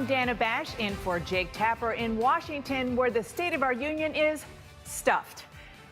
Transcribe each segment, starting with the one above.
I'm Dana Bash in for Jake Tapper in Washington, where the State of our Union is stuffed.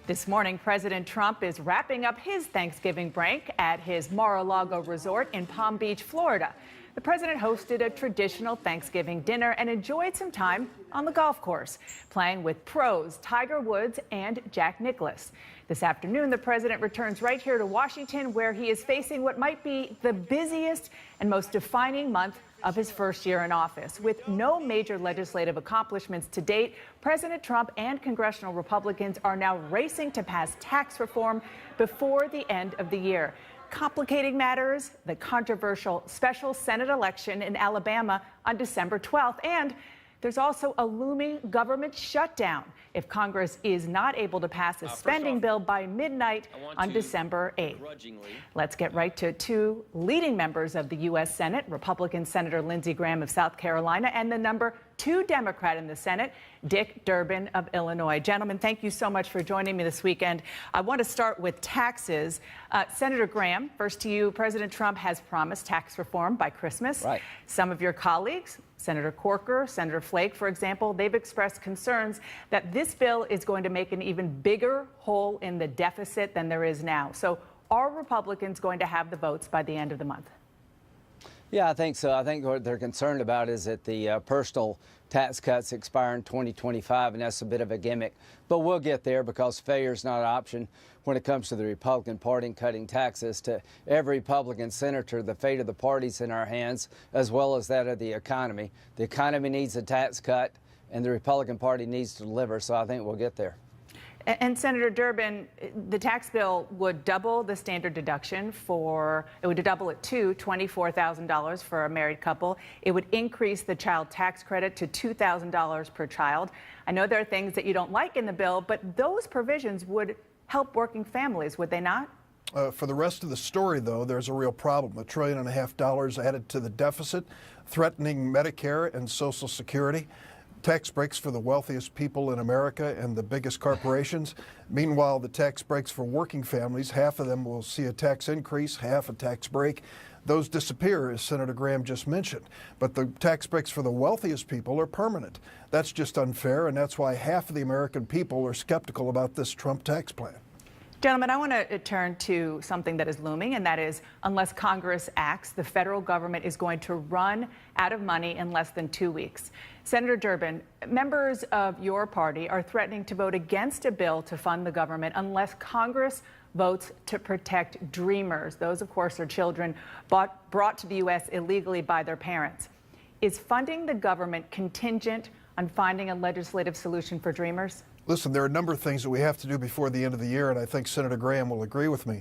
This morning, President Trump is wrapping up his Thanksgiving break at his Mar-a-Lago resort in Palm Beach, Florida. The president hosted a traditional Thanksgiving dinner and enjoyed some time on the golf course, playing with pros Tiger Woods and Jack Nicklaus. This afternoon, the president returns right here to Washington, where he is facing what might be the busiest and most defining month of his first year in office. With no major legislative accomplishments to date, President Trump and congressional Republicans are now racing to pass tax reform before the end of the year. Complicating matters, the controversial special Senate election in Alabama on December 12th. And there's also a looming government shutdown if Congress is not able to pass a spending bill by midnight on December 8th. Let's get right to two leading members of the U.S. Senate, Republican Senator Lindsey Graham of South Carolina and the number 2 Democrat in the Senate, Dick Durbin of Illinois. Gentlemen, thank you so much for joining me this weekend. I want to start with taxes. Senator Graham, first to you. President Trump has promised tax reform by Christmas. Right. Some of your colleagues, Senator Corker, Senator Flake, for example, they've expressed concerns that this bill is going to make an even bigger hole in the deficit than there is now. So are Republicans going to have the votes by the end of the month? Yeah, I think so. I think what they're concerned about is that the personal tax cuts expire in 2025, and that's a bit of a gimmick. But we'll get there because failure is not an option when it comes to the Republican Party and cutting taxes. To every Republican senator, the fate of the party's in our hands, as well as that of the economy. The economy needs a tax cut, and the Republican Party needs to deliver, so I think we'll get there. And Senator Durbin, the tax bill would double the standard deduction it would double it to $24,000 for a married couple. It would increase the child tax credit to $2,000 per child. I know there are things that you don't like in the bill, but those provisions would help working families, would they not? For the rest of the story, though, there's a real problem. $1.5 trillion added to the deficit, threatening Medicare and Social Security. Tax breaks for the wealthiest people in America and the biggest corporations. Meanwhile, the tax breaks for working families, half of them will see a tax increase, half a tax break. Those disappear, as Senator Graham just mentioned. But the tax breaks for the wealthiest people are permanent. That's just unfair, and that's why half of the American people are skeptical about this Trump tax plan. Gentlemen, I want to turn to something that is looming, and that is, unless Congress acts, the federal government is going to run out of money in less than 2 weeks. Senator Durbin, members of your party are threatening to vote against a bill to fund the government unless Congress votes to protect dreamers. Those, of course, are children brought to the U.S. illegally by their parents. Is funding the government contingent on finding a legislative solution for dreamers? Listen, there are a number of things that we have to do before the end of the year, and I think Senator Graham will agree with me.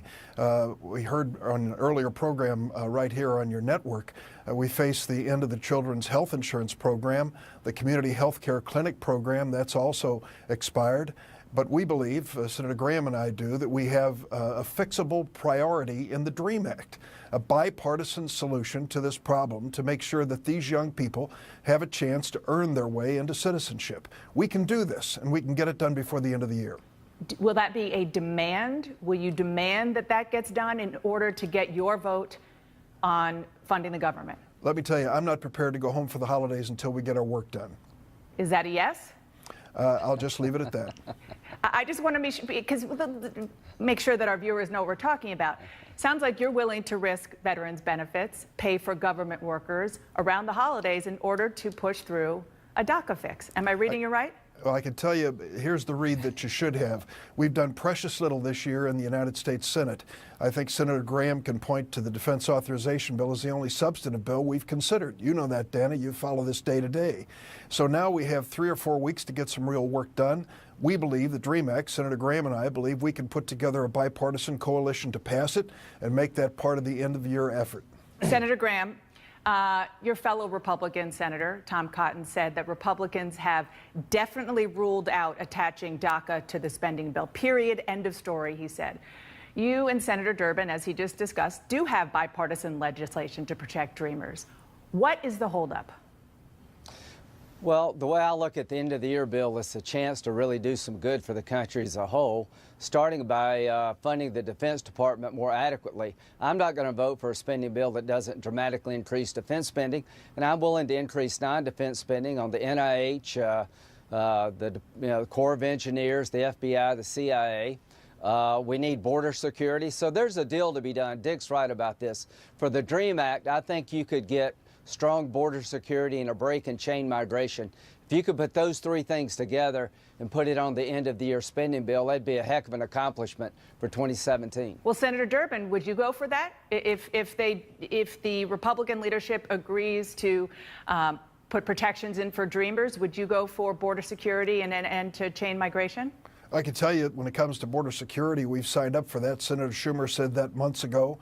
We heard on an earlier program right here on your network, we face the end of the Children's Health Insurance Program, the Community Health Care Clinic Program, that's also expired. But we believe, Senator Graham and I do, that we have a fixable priority in the DREAM Act, a bipartisan solution to this problem to make sure that these young people have a chance to earn their way into citizenship. We can do this, and we can get it done before the end of the year. Will that be a demand? Will you demand that that gets done in order to get your vote on funding the government? Let me tell you, I'm not prepared to go home for the holidays until we get our work done. Is that a yes? I'll just leave it at that. I just want to make sure that our viewers know what we're talking about. Sounds like you're willing to risk veterans' benefits, pay for government workers around the holidays in order to push through a DACA fix. Am I reading you right? Well, I can tell you, here's the read that you should have. We've done precious little this year in the United States Senate. I think Senator Graham can point to the Defense Authorization Bill as the only substantive bill we've considered. You know that, Dana. You follow this day to day. So now we have 3 or 4 weeks to get some real work done. We believe, the DREAM Act, Senator Graham and I believe we can put together a bipartisan coalition to pass it and make that part of the end-of-year effort. Senator Graham, your fellow Republican Senator, Tom Cotton, said that Republicans have definitely ruled out attaching DACA to the spending bill. Period. End of story, he said. You and Senator Durbin, as he just discussed, do have bipartisan legislation to protect dreamers. What is the holdup? Well, the way I look at the end of the year bill is a chance to really do some good for the country as a whole, starting by funding the Defense Department more adequately. I'm not going to vote for a spending bill that doesn't dramatically increase defense spending, and I'm willing to increase non-defense spending on the NIH, the Corps of Engineers, the FBI, the CIA. We need border security. So there's a deal to be done. Dick's right about this. For the DREAM Act, I think you could get strong border security and a break in chain migration. If you could put those three things together and put it on the end of the year spending bill, that'd be a heck of an accomplishment for 2017. Well, Senator Durbin, would you go for that? If the Republican leadership agrees to put protections in for Dreamers, would you go for border security and to chain migration? I can tell you when it comes to border security, we've signed up for that. Senator Schumer said that months ago.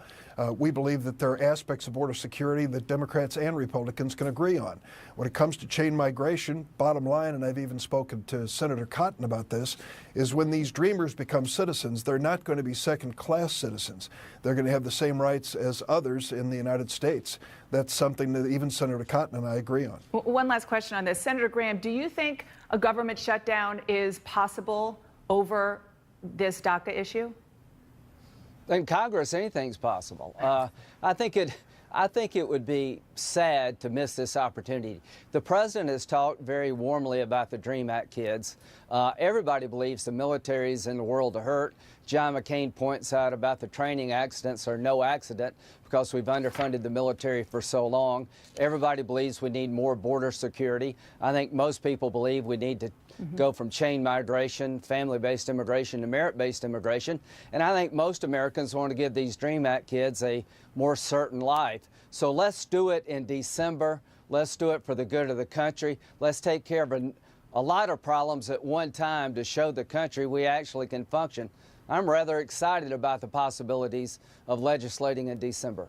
We believe that there are aspects of border security that Democrats and Republicans can agree on. When it comes to chain migration, bottom line, and I've even spoken to Senator Cotton about this, is when these Dreamers become citizens, they're not going to be second-class citizens. They're going to have the same rights as others in the United States. That's something that even Senator Cotton and I agree on. One last question on this. Senator Graham, do you think a government shutdown is possible over this DACA issue? In Congress, anything's possible. I think it would be sad to miss this opportunity. The president has talked very warmly about the DREAM Act kids. Everybody believes the military's in the world to hurt. John McCain points out about the training accidents are no accident because we've underfunded the military for so long. Everybody believes we need more border security. I think most people believe we need to go from chain migration, family-based immigration to merit-based immigration. And I think most Americans want to give these DREAM Act kids a more certain life. So let's do it in December. Let's do it for the good of the country. Let's take care of a lot of problems at one time to show the country we actually can function. I'm rather excited about the possibilities of legislating in December.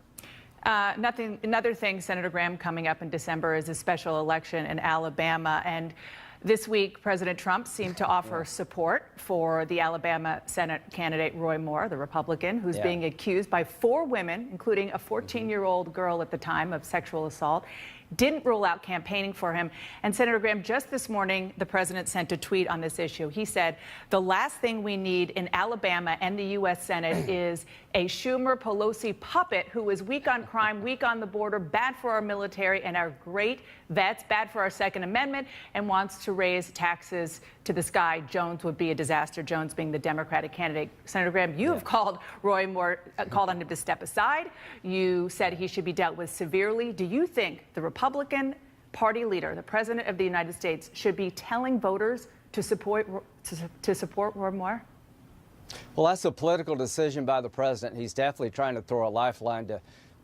Another thing, Senator Graham, coming up in December is a special election in Alabama. And this week, President Trump seemed to offer support for the Alabama Senate candidate Roy Moore, the Republican, who's being accused by 4 women, including a 14-year-old girl at the time, of sexual assault. Didn't rule out campaigning for him. And Senator Graham, just this morning, the president sent a tweet on this issue. He said, the last thing we need in Alabama and the U.S. Senate is a Schumer-Pelosi puppet who is weak on crime, weak on the border, bad for our military and our great vets, bad for our Second Amendment, and wants to raise taxes to the sky. Jones would be a disaster, Jones being the Democratic candidate. Senator Graham, you have called Roy Moore, called on him to step aside. You said he should be dealt with severely. Do you think the Republican Party leader, the President of the United States, should be telling voters to support Roy Moore? Well, that's a political decision by the president. He's definitely trying to throw a lifeline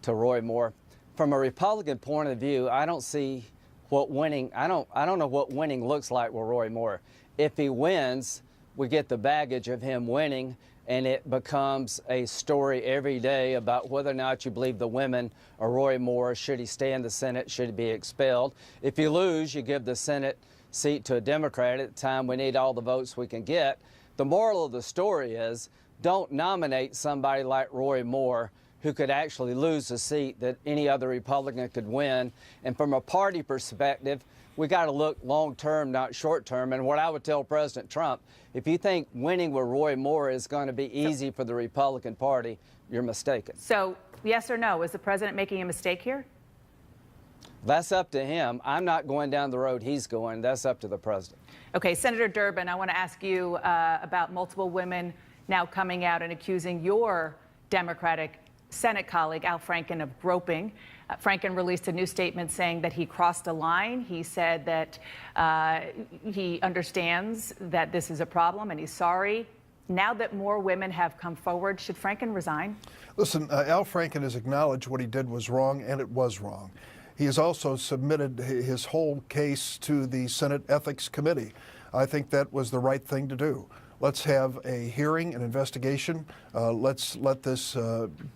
to Roy Moore. From a Republican point of view, I don't see what winning. I don't know what winning looks like with Roy Moore. If he wins, we get the baggage of him winning, and it becomes a story every day about whether or not you believe the women are Roy Moore. Should he stay in the Senate? Should he be expelled? If you lose, you give the Senate seat to a Democrat. At the time, we need all the votes we can get. The moral of the story is don't nominate somebody like Roy Moore who could actually lose a seat that any other Republican could win. And from a party perspective, we got to look long-term, not short-term. And what I would tell President Trump, if you think winning with Roy Moore is going to be easy for the Republican Party, you're mistaken. So, yes or no, is the president making a mistake here? That's up to him. I'm not going down the road he's going. That's up to the president. Okay, Senator Durbin, I want to ask you about multiple women now coming out and accusing your Democratic Senate colleague, Al Franken, of groping. Franken released a new statement saying that he crossed a line. He said that he understands that this is a problem and he's sorry. Now that more women have come forward, should Franken resign? Listen, Al Franken has acknowledged what he did was wrong, and it was wrong. He has also submitted his whole case to the Senate Ethics Committee. I think that was the right thing to do. Let's have a hearing, an investigation. Let's let this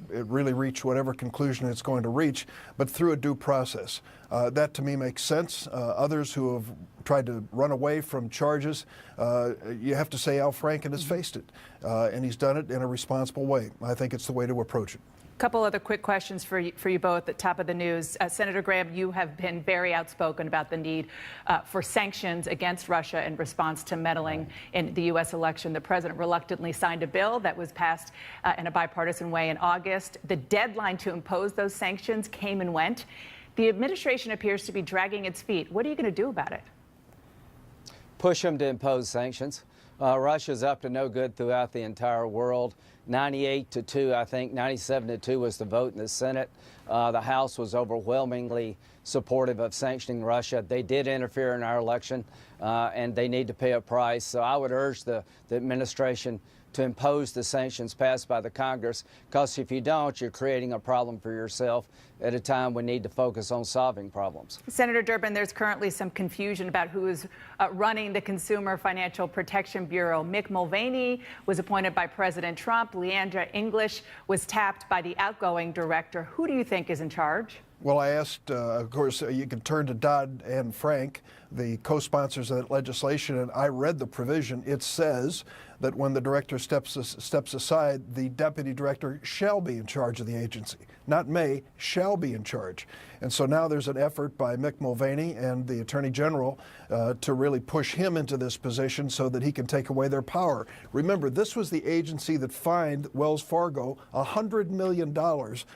really reach whatever conclusion it's going to reach, but through a due process. That to me makes sense. Others who have tried to run away from charges, you have to say Al Franken has faced it, and he's done it in a responsible way. I think it's the way to approach it. Couple other quick questions for you both at top of the news. Senator Graham, you have been very outspoken about the need for sanctions against Russia in response to meddling in the U.S. election. The president reluctantly signed a bill that was passed in a bipartisan way in August. The deadline to impose those sanctions came and went. The administration appears to be dragging its feet. What are you going to do about it? Push them to impose sanctions. Russia's up to no good throughout the entire world. 98-2, I think 97-2 was the vote in the Senate. The House was overwhelmingly supportive of sanctioning Russia. They did interfere in our election, and they need to pay a price. So I would urge the administration to impose the sanctions passed by the Congress, because if you don't, you're creating a problem for yourself at a time we need to focus on solving problems. Senator Durbin, there's currently some confusion about who is running the Consumer Financial Protection Bureau. Mick Mulvaney was appointed by President Trump. Leandra English was tapped by the outgoing director. Who do you think is in charge? Well, I asked, of course, you can turn to Dodd and Frank, the co-sponsors of that legislation, and I read the provision. It says that when the director steps aside, the deputy director shall be in charge of the agency. Not may, shall be in charge. And so now there's an effort by Mick Mulvaney and the Attorney General to really push him into this position so that he can take away their power. Remember, this was the agency that fined Wells Fargo $100 million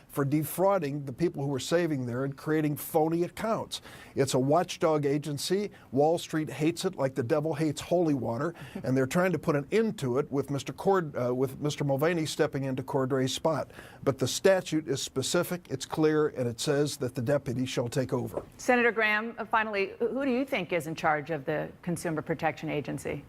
for defrauding the people who were saving there and creating phony accounts. It's a watchdog agency. Wall Street hates it like the devil hates holy water, and they're trying to put an end to it with Mr. Mulvaney stepping into Cordray's spot. But the statute is specific, it's clear, and it says that the deputy shall take over. Senator Graham, finally, who do you think is in charge of the Consumer Protection Agency?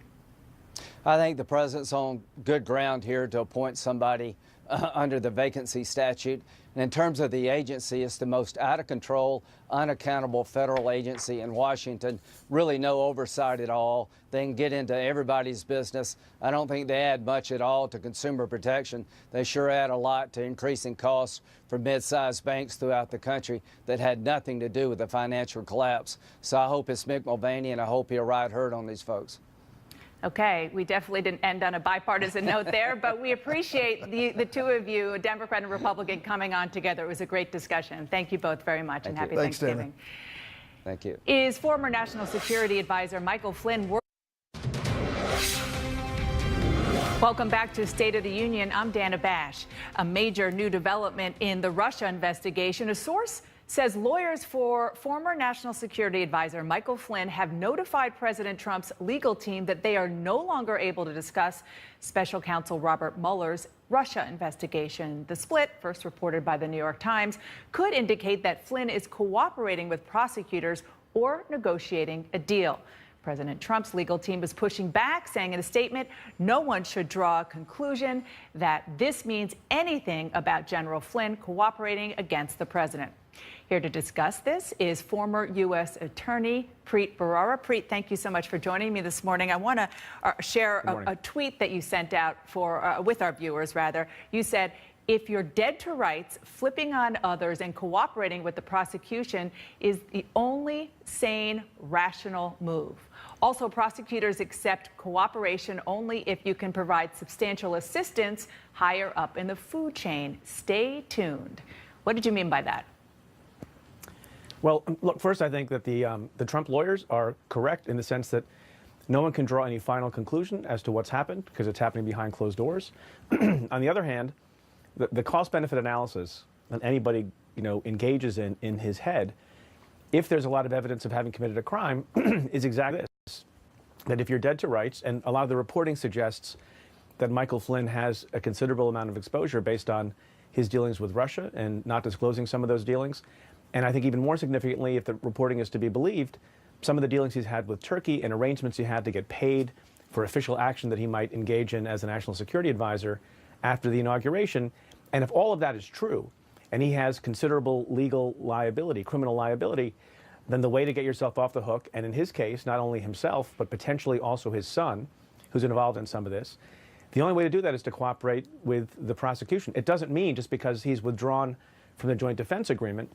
I think the president's on good ground here to appoint somebody under the vacancy statute. And in terms of the agency, it's the most out of control, unaccountable federal agency in Washington. Really no oversight at all. They can get into everybody's business. I don't think they add much at all to consumer protection. They sure add a lot to increasing costs for mid-sized banks throughout the country that had nothing to do with the financial collapse. So I hope it's Mick Mulvaney, and I hope he'll ride herd on these folks. Okay, we definitely didn't end on a bipartisan note there, but we appreciate the two of you, a Democrat and Republican, coming on together. It was a great discussion. Thank you both very much, and happy Thanksgiving. Thank you. Is former National Security Advisor Michael Flynn. Welcome back to State of the Union. I'm Dana Bash. A major new development in the Russia investigation. A source says lawyers for former National Security Advisor Michael Flynn have notified President Trump's legal team that they are no longer able to discuss Special Counsel Robert Mueller's Russia investigation. The split, first reported by the New York Times, could indicate that Flynn is cooperating with prosecutors or negotiating a deal. President Trump's legal team is pushing back, saying in a statement, no one should draw a conclusion that this means anything about General Flynn cooperating against the president. Here to discuss this is former U.S. Attorney Preet Bharara. Preet, thank you so much for joining me this morning. I want to share a tweet that you sent out with our viewers, rather. You said, if you're dead to rights, flipping on others and cooperating with the prosecution is the only sane, rational move. Also, prosecutors accept cooperation only if you can provide substantial assistance higher up in the food chain. Stay tuned. What did you mean by that? Well, look, first, I think that the Trump lawyers are correct in the sense that no one can draw any final conclusion as to what's happened because it's happening behind closed doors. On the other hand, the cost-benefit analysis that anybody engages in his head, if there's a lot of evidence of having committed a crime, is exactly this: that if you're dead to rights, and a lot of the reporting suggests that Michael Flynn has a considerable amount of exposure based on his dealings with Russia and not disclosing some of those dealings. And I think even more significantly, if the reporting is to be believed, some of the dealings he's had with Turkey and arrangements he had to get paid for official action that he might engage in as a national security advisor after the inauguration. And if all of that is true, and he has considerable legal liability, criminal liability, then the way to get yourself off the hook, and in his case, not only himself, but potentially also his son, who's involved in some of this, the only way to do that is to cooperate with the prosecution. It doesn't mean just because he's withdrawn from the joint defense agreement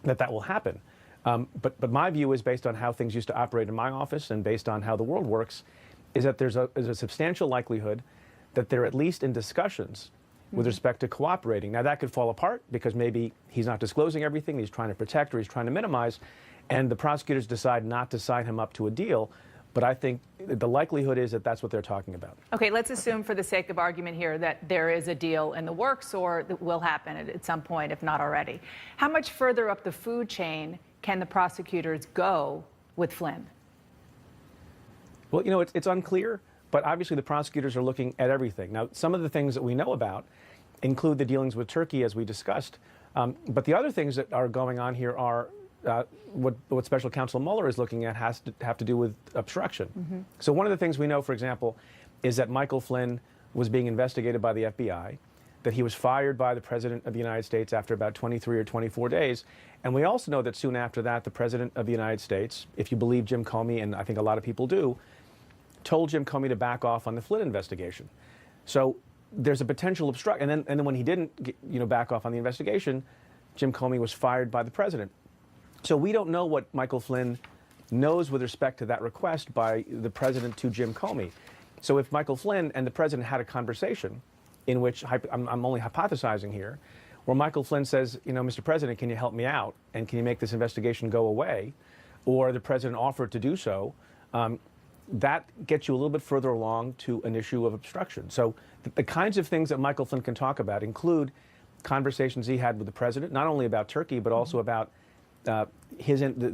that will happen. But my view is, based on how things used to operate in my office and based on how the world works, is that there's a substantial likelihood that they're at least in discussions with respect to cooperating. Now, that could fall apart because maybe he's not disclosing everything, he's trying to protect or he's trying to minimize, and the prosecutors decide not to sign him up to a deal. But I think the likelihood is that that's what they're talking about. Okay, let's assume for the sake of argument here that there is a deal in the works or that will happen at some point, if not already. How much further up the food chain can the prosecutors go with Flynn? Well, you know, it's unclear, but obviously the prosecutors are looking at everything. Now, some of the things that we know about include the dealings with Turkey, as we discussed. But the other things that are going on here are what Special Counsel Mueller is looking at has to have to do with obstruction. So one of the things we know, for example, is that Michael Flynn was being investigated by the FBI, that he was fired by the President of the United States after about 23 or 24 days. And we also know that soon after that, the President of the United States, if you believe Jim Comey, and I think a lot of people do, told Jim Comey to back off on the Flynn investigation. So there's a potential obstruction. And then when he didn't back off on the investigation, Jim Comey was fired by the President. So we don't know what Michael Flynn knows with respect to that request by the President to Jim Comey. So if Michael Flynn and the President had a conversation in which, I'm only hypothesizing here, where Michael Flynn says, Mr. President, can you help me out? And can you make this investigation go away? Or the President offered to do so, that gets you a little bit further along to an issue of obstruction. So the kinds of things that Michael Flynn can talk about include conversations he had with the President, not only about Turkey, but also about the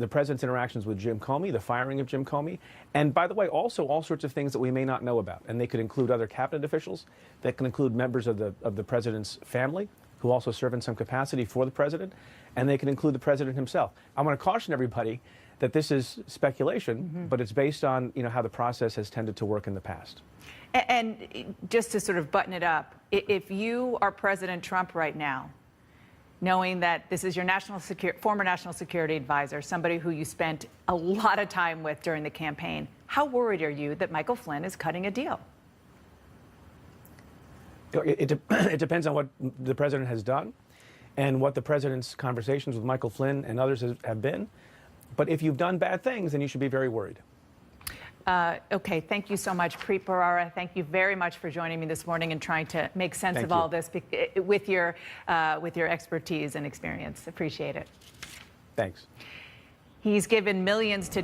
President's interactions with Jim Comey, the firing of Jim Comey, and by the way, also all sorts of things that we may not know about. And they could include other cabinet officials, that can include members of the President's family, who also serve in some capacity for the President, and they can include the President himself. I want to caution everybody that this is speculation, but it's based on how the process has tended to work in the past. And just to sort of button it up, if you are President Trump right now, knowing that this is your former national security advisor, somebody who you spent a lot of time with during the campaign, how worried are you that Michael Flynn is cutting a deal? It depends on what the President has done and what the President's conversations with Michael Flynn and others have been. But if you've done bad things, then you should be very worried. Okay, thank you so much, Preet Bharara. Thank you very much for joining me this morning and trying to make sense of all this with your expertise and experience. Appreciate it. Thanks. He's given millions to